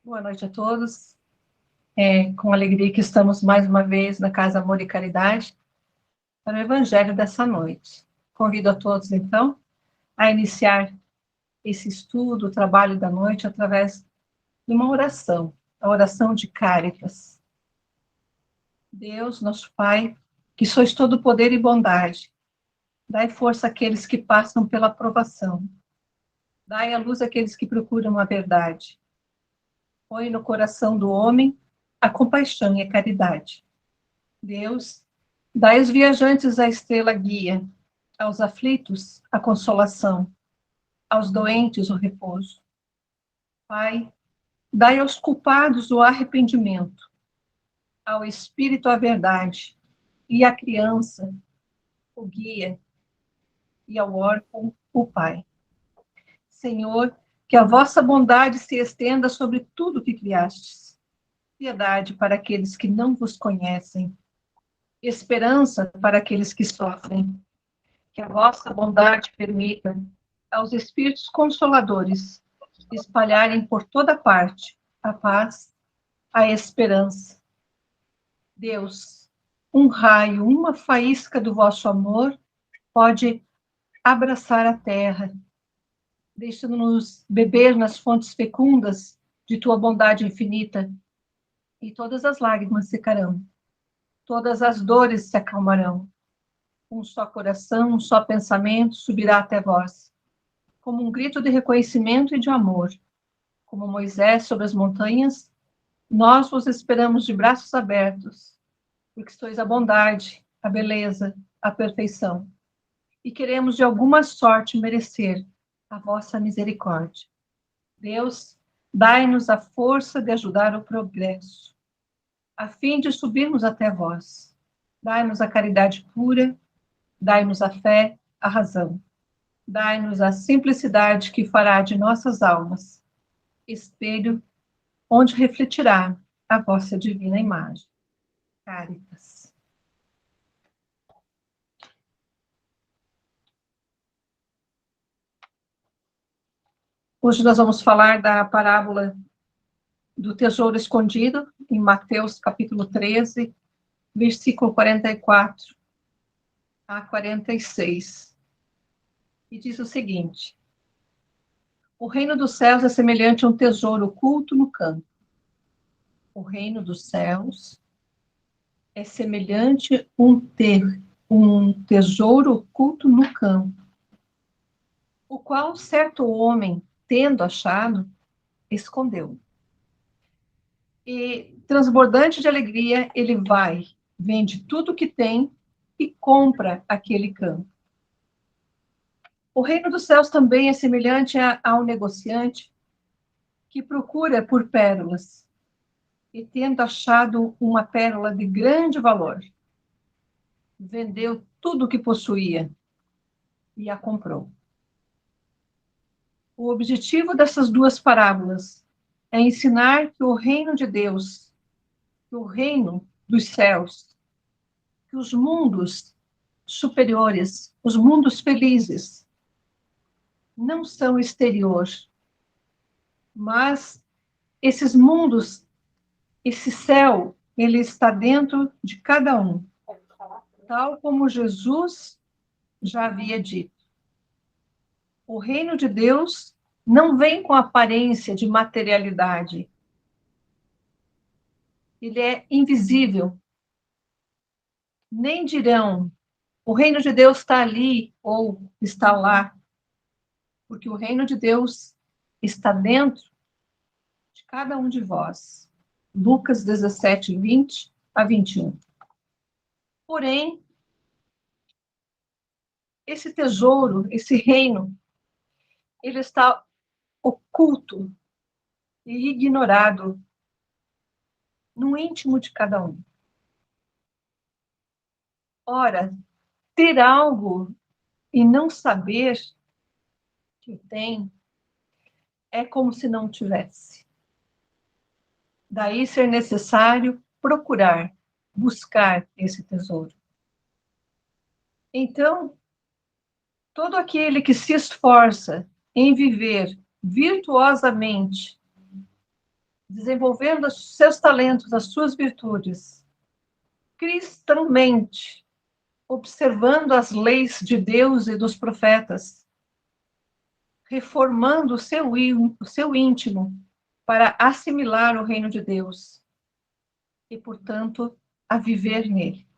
Boa noite a todos. É com alegria que estamos mais uma vez na Casa Amor e Caridade para o Evangelho dessa noite. Convido a todos, então, a iniciar esse estudo, o trabalho da noite, através de uma oração, a oração de Cáritas. Deus, nosso Pai, que sois todo poder e bondade, dai força àqueles que passam pela provação, dai a luz àqueles que procuram a verdade. Põe no coração do homem a compaixão e a caridade. Deus, dai aos viajantes a estrela guia, aos aflitos a consolação, aos doentes o repouso. Pai, dai aos culpados o arrependimento, ao espírito a verdade, e à criança o guia, e ao órfão o pai. Senhor, que a vossa bondade se estenda sobre tudo que criastes. Piedade para aqueles que não vos conhecem, esperança para aqueles que sofrem. Que a vossa bondade permita aos Espíritos Consoladores espalharem por toda parte a paz, a esperança. Deus, um raio, uma faísca do vosso amor pode abraçar a terra, deixando-nos beber nas fontes fecundas de tua bondade infinita, e todas as lágrimas secarão, todas as dores se acalmarão. Um só coração, um só pensamento subirá até vós, como um grito de reconhecimento e de amor. Como Moisés sobre as montanhas, nós vos esperamos de braços abertos, porque sois a bondade, a beleza, a perfeição, e queremos de alguma sorte merecer a vossa misericórdia. Deus, dai-nos a força de ajudar o progresso, a fim de subirmos até vós. Dai-nos a caridade pura, dai-nos a fé, a razão. Dai-nos a simplicidade que fará de nossas almas espelho onde refletirá a vossa divina imagem. Cáritas. Hoje nós vamos falar da parábola do tesouro escondido, em Mateus capítulo 13, versículo 44 a 46. E diz o seguinte: o reino dos céus é semelhante a um tesouro oculto no campo. O reino dos céus é semelhante a um tesouro oculto no campo, o qual certo homem, tendo achado, escondeu. E, transbordante de alegria, ele vai, vende tudo o que tem e compra aquele campo. O reino dos céus também é semelhante a um negociante que procura por pérolas e, tendo achado uma pérola de grande valor, vendeu tudo o que possuía e a comprou. O objetivo dessas duas parábolas é ensinar que o reino de Deus, que o reino dos céus, que os mundos superiores, os mundos felizes, não são exterior, mas esses mundos, esse céu, ele está dentro de cada um, tal como Jesus já havia dito. O reino de Deus não vem com aparência de materialidade. Ele é invisível. Nem dirão, o reino de Deus está ali ou está lá, porque o reino de Deus está dentro de cada um de vós. Lucas 17, 20 a 21. Porém, esse tesouro, esse reino, ele está oculto e ignorado no íntimo de cada um. Ora, ter algo e não saber que tem é como se não tivesse. Daí ser necessário procurar, buscar esse tesouro. Então, todo aquele que se esforça em viver virtuosamente desenvolvendo os seus talentos, as suas virtudes, cristãmente, observando as leis de Deus e dos profetas, reformando o seu íntimo para assimilar o reino de Deus e, portanto, a viver nele.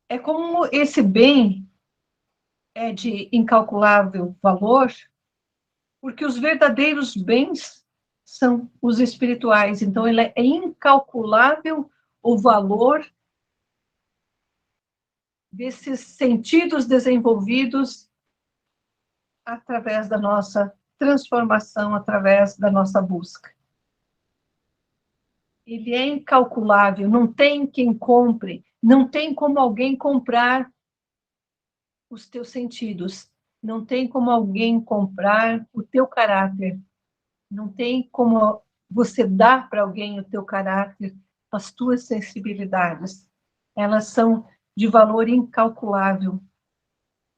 É como esse bem é de incalculável valor, porque os verdadeiros bens são os espirituais. Então, ele é incalculável o valor desses sentidos desenvolvidos através da nossa transformação, através da nossa busca. Ele é incalculável, não tem quem compre, não tem como alguém comprar os teus sentidos, não tem como alguém comprar o teu caráter, não tem como você dar para alguém o teu caráter, as tuas sensibilidades. Elas são de valor incalculável,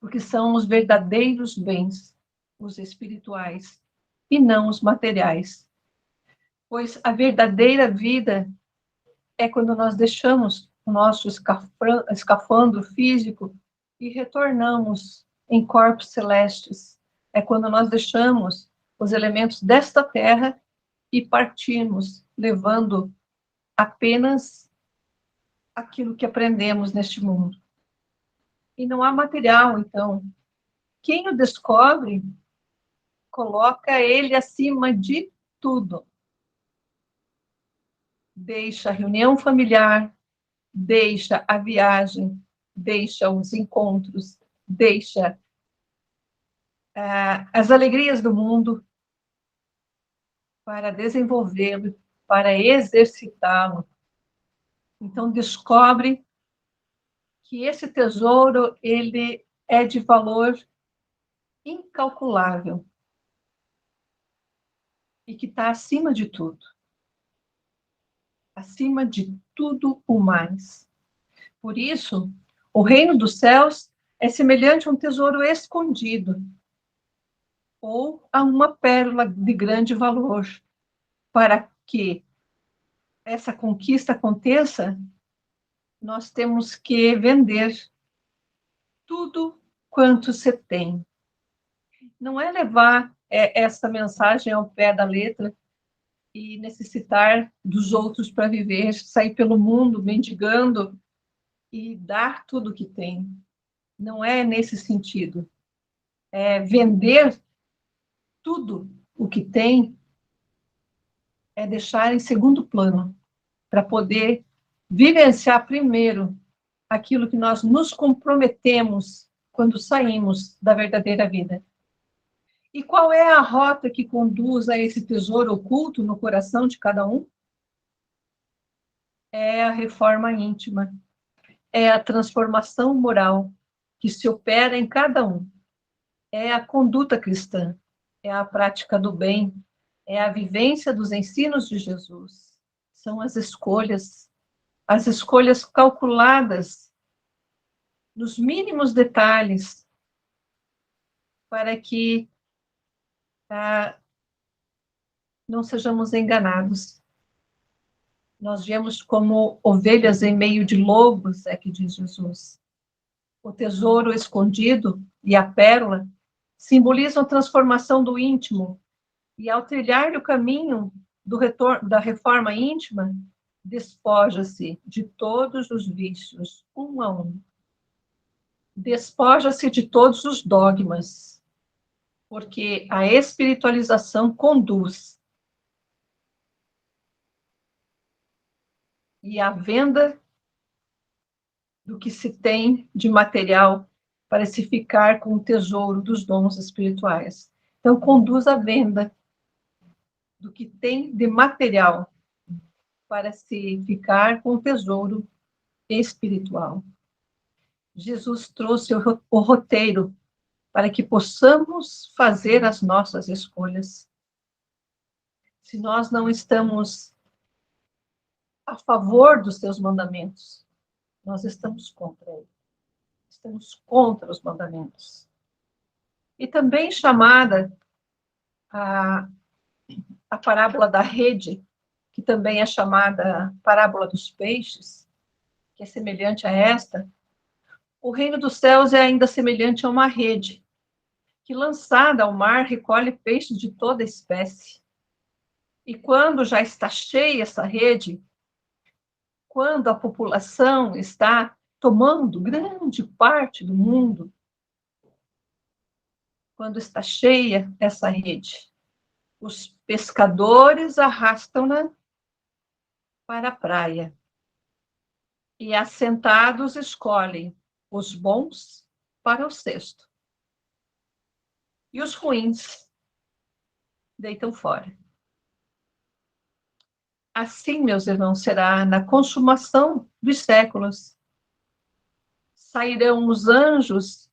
porque são os verdadeiros bens, os espirituais, e não os materiais. Pois a verdadeira vida é quando nós deixamos o nosso escafandro físico e retornamos em corpos celestes. É quando nós deixamos os elementos desta terra e partimos, levando apenas aquilo que aprendemos neste mundo. E não há material, então. Quem o descobre, coloca ele acima de tudo. Deixa a reunião familiar, deixa a viagem, deixa os encontros, deixa as alegrias do mundo para desenvolvê-lo, para exercitá-lo. Então, descobre que esse tesouro, ele é de valor incalculável e que está acima de tudo o mais. Por isso, o reino dos céus é semelhante a um tesouro escondido ou a uma pérola de grande valor. Para que essa conquista aconteça, nós temos que vender tudo quanto você tem. Não é levar essa mensagem ao pé da letra e necessitar dos outros para viver, sair pelo mundo mendigando e dar tudo o que tem. Não é nesse sentido. É vender tudo o que tem, é deixar em segundo plano, para poder vivenciar primeiro aquilo que nós nos comprometemos quando saímos da verdadeira vida. E qual é a rota que conduz a esse tesouro oculto no coração de cada um? É a reforma íntima, é a transformação moral que se opera em cada um, é a conduta cristã, é a prática do bem, é a vivência dos ensinos de Jesus. São as escolhas calculadas nos mínimos detalhes para que não sejamos enganados. Nós viemos como ovelhas em meio de lobos, é que diz Jesus. O tesouro escondido e a pérola simbolizam a transformação do íntimo, e ao trilhar o caminho do retorno, da reforma íntima, despoja-se de todos os vícios, um a um. Despoja-se de todos os dogmas, porque a espiritualização conduz. E a venda do que se tem de material para se ficar com o tesouro dos dons espirituais. Então, conduz à venda do que tem de material para se ficar com o tesouro espiritual. Jesus trouxe o roteiro para que possamos fazer as nossas escolhas. Se nós não estamos a favor dos seus mandamentos, nós estamos contra ele. Estamos contra os mandamentos. E também chamada a a parábola da rede, que também é chamada parábola dos peixes, que é semelhante a esta, o reino dos céus é ainda semelhante a uma rede, que lançada ao mar recolhe peixes de toda espécie. E quando já está cheia essa rede, quando a população está tomando grande parte do mundo, quando está cheia essa rede, os pescadores arrastam-na para a praia. E assentados escolhem os bons para o cesto. E os ruins deitam fora. Assim, meus irmãos, será na consumação dos séculos. Sairão os anjos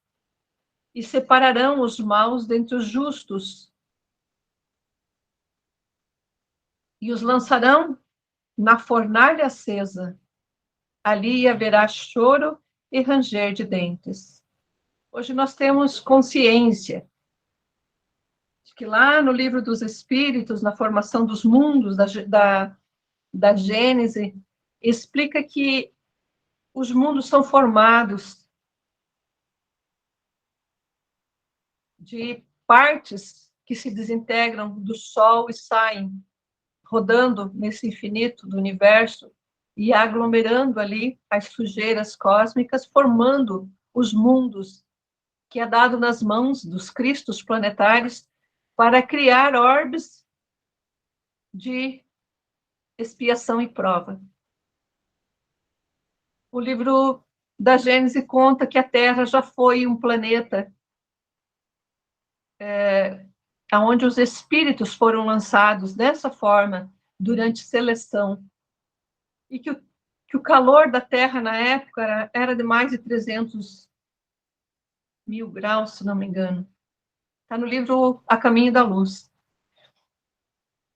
e separarão os maus dentre os justos. E os lançarão na fornalha acesa. Ali haverá choro e ranger de dentes. Hoje nós temos consciência de que lá no livro dos Espíritos, na formação dos mundos, da Gênese, explica que os mundos são formados de partes que se desintegram do Sol e saem rodando nesse infinito do universo e aglomerando ali as sujeiras cósmicas, formando os mundos que é dado nas mãos dos cristos planetários para criar orbes de expiação e prova. O livro da Gênese conta que a Terra já foi um planeta onde os espíritos foram lançados dessa forma durante seleção e que o calor da Terra na época era de mais de 300 mil graus, se não me engano. Está no livro A Caminho da Luz.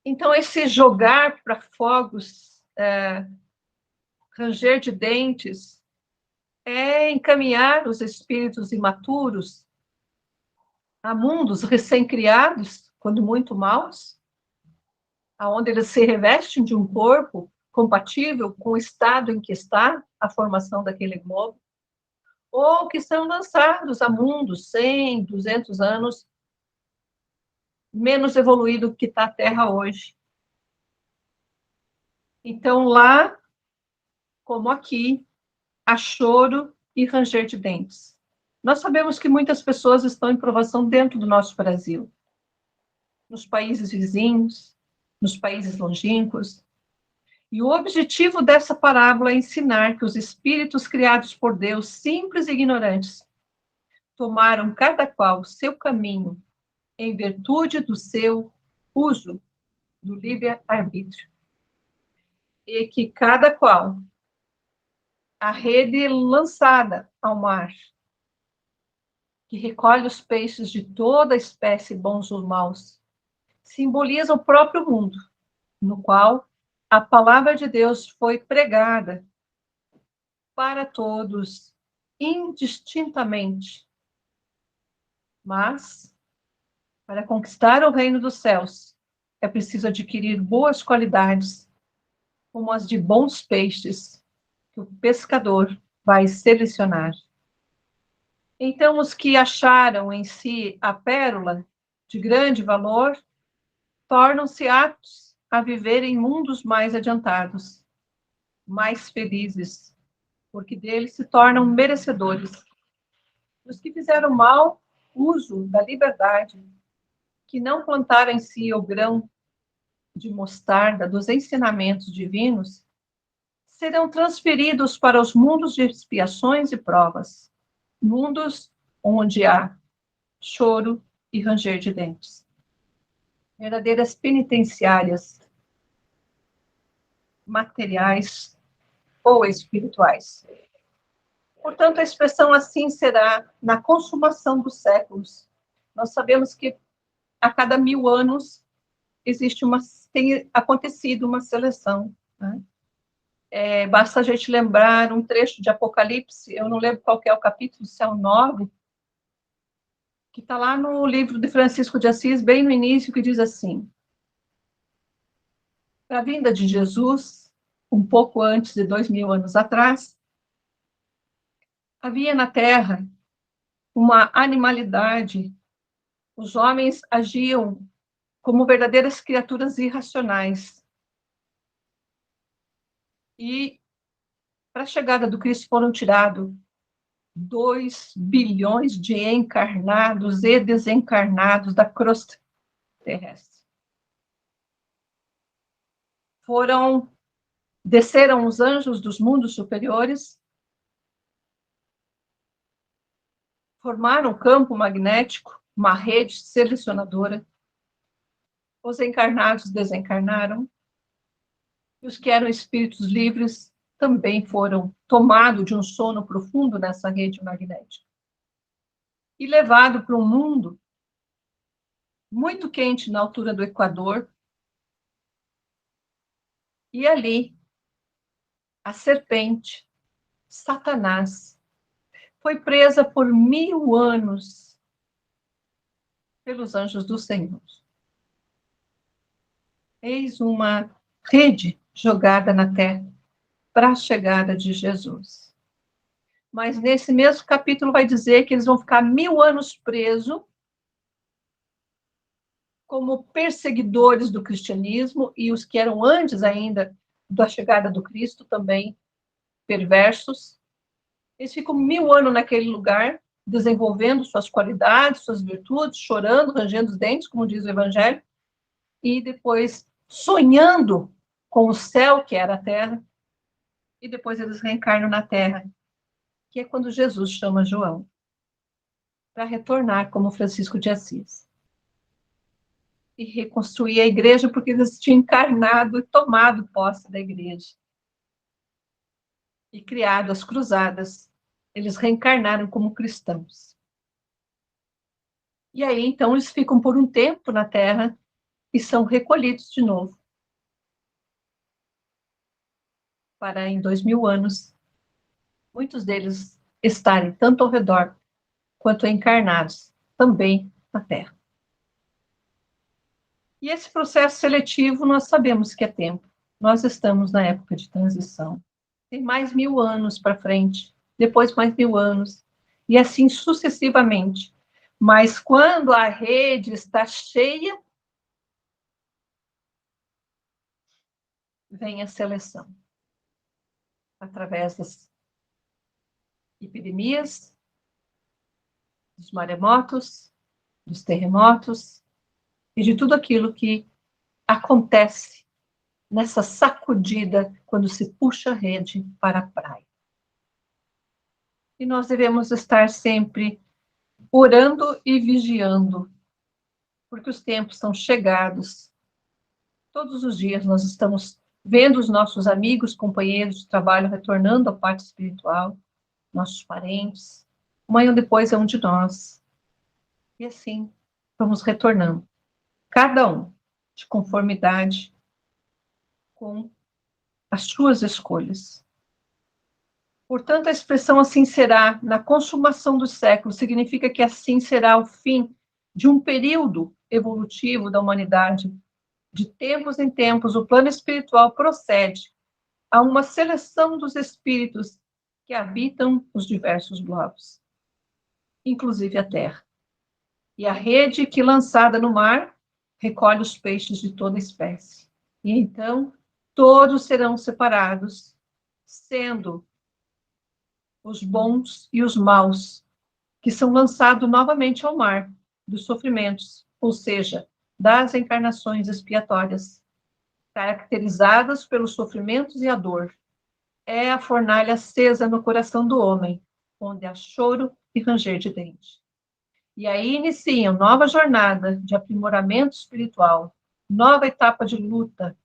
Então, esse jogar para fogos, ranger de dentes, é encaminhar os espíritos imaturos a mundos recém-criados, quando muito maus, aonde eles se revestem de um corpo compatível com o estado em que está a formação daquele globo, ou que são lançados a mundos 100, 200 anos menos evoluído que está a Terra hoje. Então, lá, como aqui, há choro e ranger de dentes. Nós sabemos que muitas pessoas estão em provação dentro do nosso Brasil, nos países vizinhos, nos países longínquos. E o objetivo dessa parábola é ensinar que os espíritos criados por Deus, simples e ignorantes, tomaram cada qual seu caminho em virtude do seu uso do livre-arbítrio. E que cada qual, a rede lançada ao mar, que recolhe os peixes de toda espécie, bons ou maus, simboliza o próprio mundo, no qual a palavra de Deus foi pregada para todos, indistintamente. Mas, para conquistar o reino dos céus, é preciso adquirir boas qualidades, como as de bons peixes, que o pescador vai selecionar. Então, os que acharam em si a pérola de grande valor, tornam-se aptos a viver em mundos mais adiantados, mais felizes, porque deles se tornam merecedores. Os que fizeram mal uso da liberdade, que não plantaram em si o grão de mostarda dos ensinamentos divinos, serão transferidos para os mundos de expiações e provas, mundos onde há choro e ranger de dentes. Verdadeiras penitenciárias materiais ou espirituais. Portanto, a expressão assim será na consumação dos séculos. Nós sabemos que a cada 1000 anos tem acontecido uma seleção. Né? Basta a gente lembrar um trecho de Apocalipse, eu não lembro qual que é o capítulo, se é o 9, que está lá no livro de Francisco de Assis, bem no início, que diz assim: a vinda de Jesus, um pouco antes de 2000 anos atrás, havia na Terra uma animalidade. Os homens agiam como verdadeiras criaturas irracionais. E, para a chegada do Cristo, foram tirados 2 bilhões de encarnados e desencarnados da crosta terrestre. Desceram os anjos dos mundos superiores, formaram um campo magnético, uma rede selecionadora. Os encarnados desencarnaram, e os que eram espíritos livres também foram tomados de um sono profundo nessa rede magnética e levados para um mundo muito quente na altura do Equador. E ali, a serpente, Satanás, foi presa por 1000 anos pelos anjos do Senhor. Eis uma rede jogada na terra para a chegada de Jesus. Mas nesse mesmo capítulo vai dizer que eles vão ficar 1000 anos presos como perseguidores do cristianismo, e os que eram antes ainda da chegada do Cristo também perversos. Eles ficam 1000 anos naquele lugar, desenvolvendo suas qualidades, suas virtudes, chorando, rangendo os dentes, como diz o Evangelho, e depois sonhando com o céu, que era a terra, e depois eles reencarnam na terra, que é quando Jesus chama João para retornar como Francisco de Assis e reconstruir a igreja, porque eles tinham encarnado e tomado posse da igreja e criado as cruzadas. Eles reencarnaram como cristãos. E aí, então, eles ficam por um tempo na Terra e são recolhidos de novo para, em 2000 anos, muitos deles estarem tanto ao redor quanto encarnados também na Terra. E esse processo seletivo, nós sabemos que é tempo. Nós estamos na época de transição. Tem mais 1000 anos para frente, depois mais 1000 anos, e assim sucessivamente. Mas quando a rede está cheia, vem a seleção. Através das epidemias, dos maremotos, dos terremotos, e de tudo aquilo que acontece nessa sacudida quando se puxa a rede para a praia. E nós devemos estar sempre orando e vigiando, porque os tempos são chegados. Todos os dias nós estamos vendo os nossos amigos, companheiros de trabalho retornando à parte espiritual, nossos parentes. Amanhã ou depois é um de nós. E assim, vamos retornando. Cada um de conformidade com as suas escolhas. Portanto, a expressão assim será, na consumação dos séculos, significa que assim será o fim de um período evolutivo da humanidade. De tempos em tempos, o plano espiritual procede a uma seleção dos espíritos que habitam os diversos globos, inclusive a Terra. E a rede que, lançada no mar, recolhe os peixes de toda espécie. E então, todos serão separados, sendo os bons e os maus, que são lançados novamente ao mar dos sofrimentos, ou seja, das encarnações expiatórias, caracterizadas pelos sofrimentos e a dor. É a fornalha acesa no coração do homem, onde há choro e ranger de dente. E aí iniciam nova jornada de aprimoramento espiritual, nova etapa de luta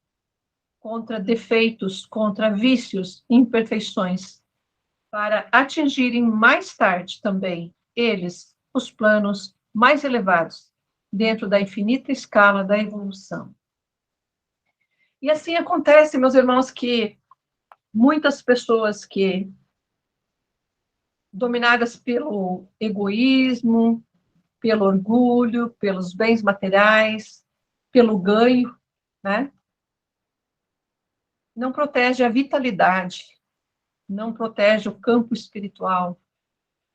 contra defeitos, contra vícios, imperfeições, para atingirem mais tarde também, eles, os planos mais elevados, dentro da infinita escala da evolução. E assim acontece, meus irmãos, que muitas pessoas que, dominadas pelo egoísmo, pelo orgulho, pelos bens materiais, pelo ganho, né? não protege a vitalidade, não protege o campo espiritual,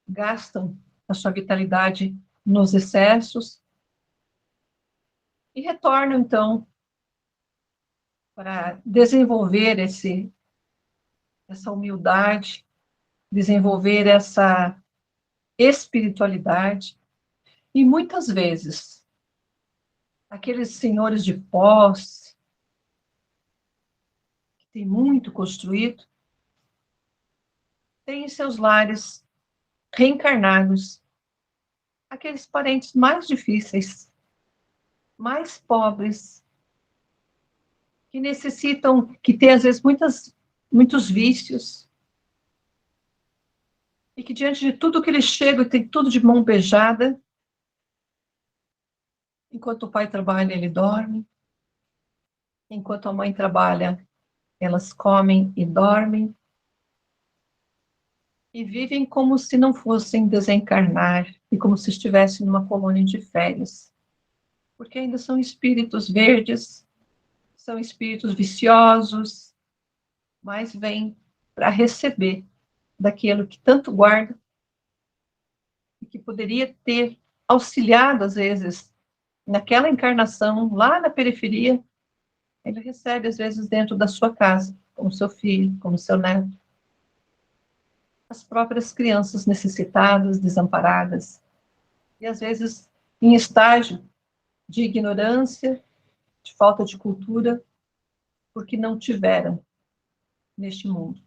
gastam a sua vitalidade nos excessos e retornam, então, para desenvolver essa humildade, desenvolver essa espiritualidade. E muitas vezes, aqueles senhores de posse, que têm muito construído, têm em seus lares reencarnados aqueles parentes mais difíceis, mais pobres, que necessitam, que têm, às vezes, muitos vícios, e que, diante de tudo que eles chegam, tem tudo de mão beijada. Enquanto o pai trabalha, ele dorme. Enquanto a mãe trabalha, elas comem e dormem. E vivem como se não fossem desencarnar, e como se estivessem numa colônia de férias. Porque ainda são espíritos verdes, são espíritos viciosos, mas vêm para receber daquilo que tanto guarda, e que poderia ter auxiliado, às vezes, naquela encarnação, lá na periferia. Ele recebe, às vezes, dentro da sua casa, como seu filho, como seu neto. As próprias crianças necessitadas, desamparadas, e, às vezes, em estágio de ignorância, de falta de cultura, porque não tiveram neste mundo.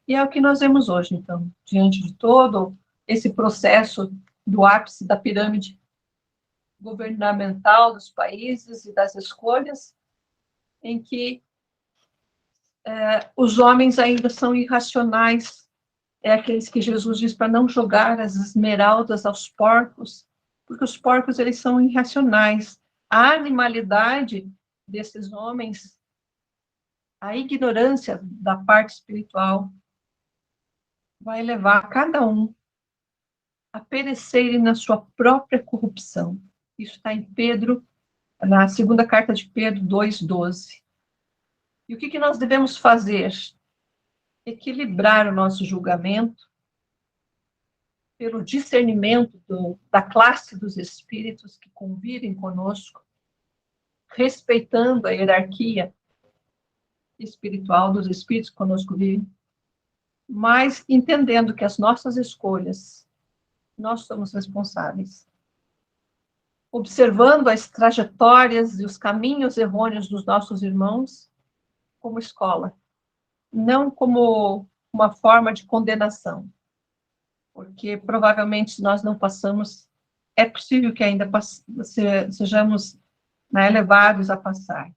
E é o que nós vemos hoje, então, diante de todo esse processo do ápice da pirâmide governamental dos países e das escolhas, em que os homens ainda são irracionais. É aqueles que Jesus diz para não jogar as esmeraldas aos porcos, porque os porcos, eles são irracionais. A animalidade desses homens, a ignorância da parte espiritual, vai levar cada um a perecerem na sua própria corrupção. Isso está em Pedro, na segunda carta de Pedro 2,12. E o que nós devemos fazer? Equilibrar o nosso julgamento pelo discernimento da classe dos espíritos que convivem conosco, respeitando a hierarquia espiritual dos espíritos que conosco vivem, mas entendendo que as nossas escolhas, nós somos responsáveis. Observando as trajetórias e os caminhos errôneos dos nossos irmãos como escola, não como uma forma de condenação, porque provavelmente se nós não passamos, é possível que ainda sejamos, né, levados a passar,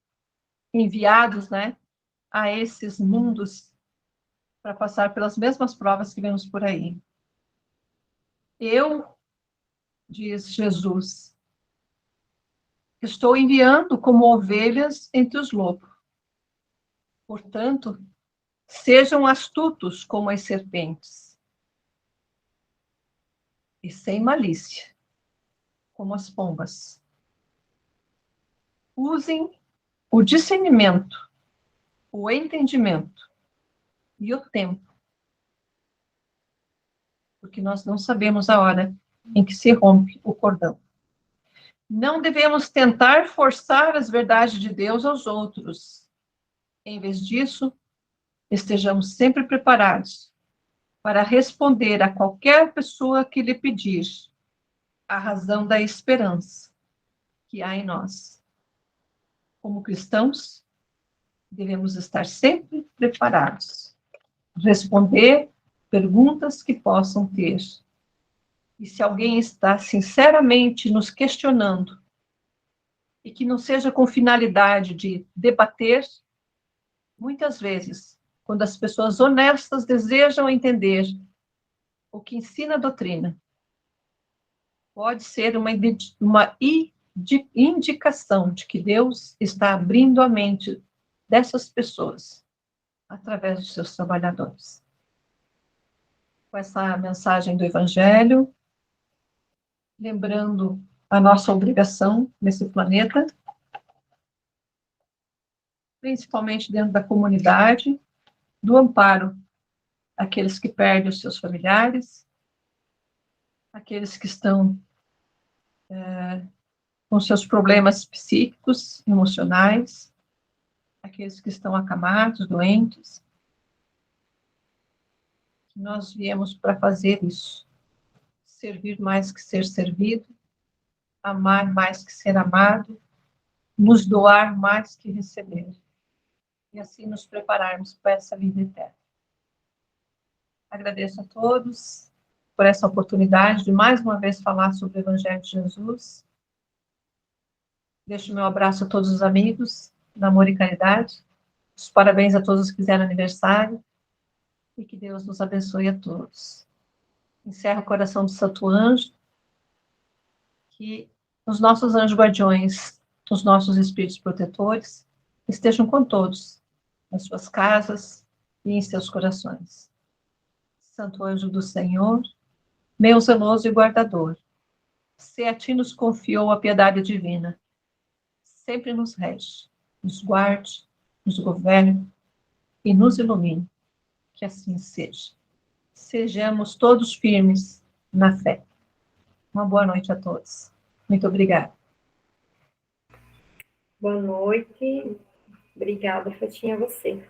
enviados, né, a esses mundos para passar pelas mesmas provas que vemos por aí. Eu, diz Jesus, estou enviando como ovelhas entre os lobos. Portanto, sejam astutos como as serpentes e sem malícia, como as pombas. Usem o discernimento, o entendimento e o tempo, porque nós não sabemos a hora em que se rompe o cordão. Não devemos tentar forçar as verdades de Deus aos outros. Em vez disso, estejamos sempre preparados para responder a qualquer pessoa que lhe pedir a razão da esperança que há em nós. Como cristãos, devemos estar sempre preparados, responder perguntas que possam ter. E se alguém está sinceramente nos questionando, e que não seja com finalidade de debater, muitas vezes, quando as pessoas honestas desejam entender o que ensina a doutrina, pode ser uma indicação de que Deus está abrindo a mente dessas pessoas através dos seus trabalhadores. Com essa mensagem do Evangelho, lembrando a nossa obrigação nesse planeta, principalmente dentro da comunidade, do amparo àqueles que perdem os seus familiares, aqueles que estão com seus problemas psíquicos, emocionais, aqueles que estão acamados, doentes. Nós viemos para fazer isso, servir mais que ser servido, amar mais que ser amado, nos doar mais que receber, e assim nos prepararmos para essa vida eterna. Agradeço a todos por essa oportunidade de mais uma vez falar sobre o Evangelho de Jesus. Deixo meu abraço a todos os amigos da Amor e Caridade. Os parabéns a todos que fizeram aniversário e que Deus nos abençoe a todos. Encerro o coração do Santo Anjo, que os nossos anjos guardiões, os nossos espíritos protetores, estejam com todos, nas suas casas e em seus corações. Santo anjo do Senhor, meu zeloso e guardador, se a ti nos confiou a piedade divina, sempre nos rege, nos guarde, nos governe e nos ilumine. Que assim seja. Sejamos todos firmes na fé. Uma boa noite a todos. Muito obrigada. Boa noite. Obrigada, Fatinha, a você.